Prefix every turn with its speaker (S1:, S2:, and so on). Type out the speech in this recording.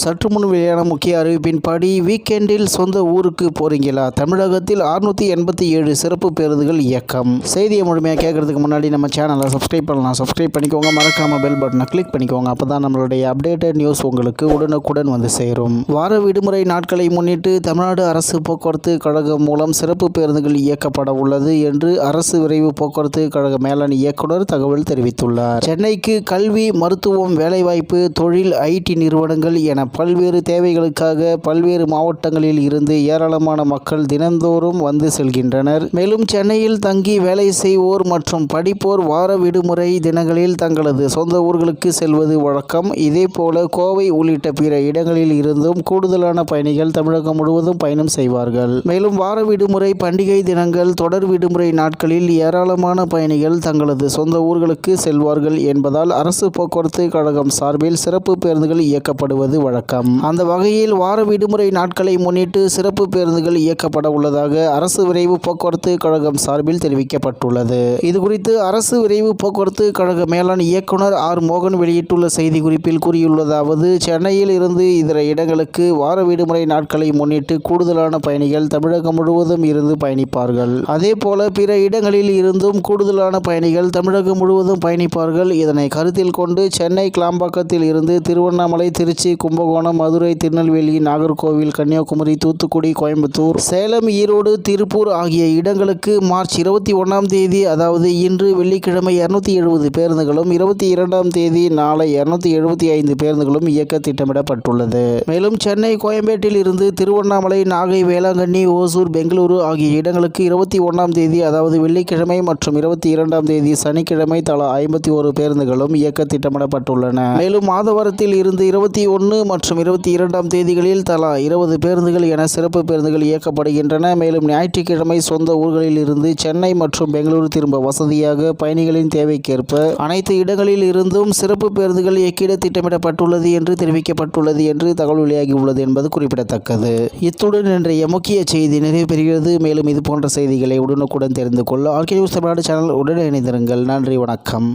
S1: சற்று முன் வெளியான முக்கிய அறிவிப்பின்படி வீக்கெண்டில் சொந்த ஊருக்கு போறீங்களா? தமிழகத்தில் 687 சிறப்பு பேருந்துகள் இயக்கம். செய்தியை முழுமையாக கேட்கறதுக்கு முன்னாடி நம்ம சேனலை சப்ஸ்கிரைப் பண்ணலாம். சப்ஸ்கிரைப் பண்ணிக்கோங்க. மறக்காம பெல் பட்டனை கிளிக் பண்ணிக்கோங்க. அப்பதான் நம்மளுடைய அப்டேட்டட் நியூஸ் உங்களுக்கு உடனுக்குடன் வந்து சேரும். வார விடுமுறை நாட்களை முன்னிட்டு தமிழ்நாடு அரசு போக்குவரத்து கழகம் மூலம் சிறப்பு பேருந்துகள் இயக்கப்பட உள்ளது என்று அரசு விரைவு போக்குவரத்து கழக மேலாண் இயக்குனர் தகவல் தெரிவித்துள்ளார். சென்னைக்கு கல்வி, மருத்துவம், வேலைவாய்ப்பு, தொழில், ஐடி நிறுவனங்கள் என பல்வேறு தேவைகளுக்காக பல்வேறு மாவட்டங்களில் இருந்து ஏராளமான மக்கள் தினந்தோறும் வந்து செல்கின்றனர். மேலும் சென்னையில் தங்கி வேலை செய்வோர் மற்றும் படிப்போர் வார விடுமுறை தினங்களில் தங்களது சொந்த ஊர்களுக்கு செல்வது வழக்கம். இதேபோல கோவை உள்ளிட்ட பிற இடங்களில் இருந்தும் கூடுதலான பயணிகள் தமிழகம் முழுவதும் பயணம் செய்வார்கள். மேலும் வார விடுமுறை, பண்டிகை தினங்கள், தொடர் விடுமுறை நாட்களில் ஏராளமான பயணிகள் தங்களது சொந்த ஊர்களுக்கு செல்வார்கள் என்பதால் அரசு போக்குவரத்து கழகம் சார்பில் சிறப்பு பேருந்துகள் இயக்கப்படுவது வழக்கம். அந்த வகையில் வார விடுமுறை நாட்களை முன்னிட்டு சிறப்பு பேருந்துகள் இயக்கப்பட உள்ளதாக அரசு விரைவு போக்குவரத்து கழகம் சார்பில் தெரிவிக்கப்பட்டுள்ளது. இதுகுறித்து அரசு விரைவு போக்குவரத்து கழக மேலாண் இயக்குனர் ஆர். மோகன் வெளியிட்டுள்ள செய்திக்குறிப்பில் கூறியுள்ளதாவது: சென்னையில் இருந்து இதர இடங்களுக்கு வார விடுமுறை நாட்களை முன்னிட்டு கூடுதலான பயணிகள் தமிழகம் முழுவதும் இருந்து பயணிப்பார்கள். அதேபோல பிற இடங்களில் இருந்தும் கூடுதலான பயணிகள் தமிழகம் முழுவதும் பயணிப்பார்கள். இதனை கருத்தில் கொண்டு சென்னை கிளாம்பாக்கத்தில் இருந்து திருவண்ணாமலை, திருச்சி, கும்பகோணம், மதுரை, திருநெல்வேலி, நாகர்கோவில், கன்னியாகுமரி, தூத்துக்குடி, கோயம்புத்தூர், சேலம், ஈரோடு, திருப்பூர் ஆகிய இடங்களுக்கு மார்ச் 21ஆம் தேதி, அதாவது இன்று வெள்ளிக்கிழமை 270 பேருந்துகளும், 22ஆம் தேதி நாளை 275 பேருந்துகளும் இயக்க திட்டமிடப்பட்டுள்ளது. மேலும் சென்னை, கோயம்பேட்டில் இருந்து திருவண்ணாமலை, நாகை, வேளாங்கண்ணி, ஓசூர், பெங்களூரு ஆகிய இடங்களுக்கு 21ஆம் தேதி, அதாவது வெள்ளிக்கிழமை மற்றும் 22ஆம் தேதி சனிக்கிழமை தலா 51 பேருந்துகளும் இயக்க திட்டமிடப்பட்டுள்ளன. மேலும் மாதவரத்தில் இருந்து 21 மற்றும் 22ஆம் தேதிகளில் தலா 20 பேருந்துகள் என சிறப்பு பேருந்துகள் இயக்கப்படுகின்றன. மேலும் ஞாயிற்றுக்கிழமை சொந்த ஊர்களில் இருந்து சென்னை மற்றும் பெங்களூரு திரும்ப வசதியாக பயணிகளின் தேவைக்கேற்ப அனைத்து இடங்களில் இருந்தும் சிறப்பு பேருந்துகள் இயக்கிட திட்டமிடப்பட்டுள்ளது என்று தெரிவிக்கப்பட்டுள்ளது என்று தகவல் வெளியாகியுள்ளது என்பது குறிப்பிடத்தக்கது. இத்துடன் இன்றைய முக்கிய செய்தி நிறைவு பெறுகிறது. மேலும் இது போன்ற செய்திகளை உடனுக்குடன் தெரிந்து கொள்ள ஆர்கே நியூஸ் தமிழ்நாடு சேனல் உடன் இணைந்திருங்கள். நன்றி, வணக்கம்.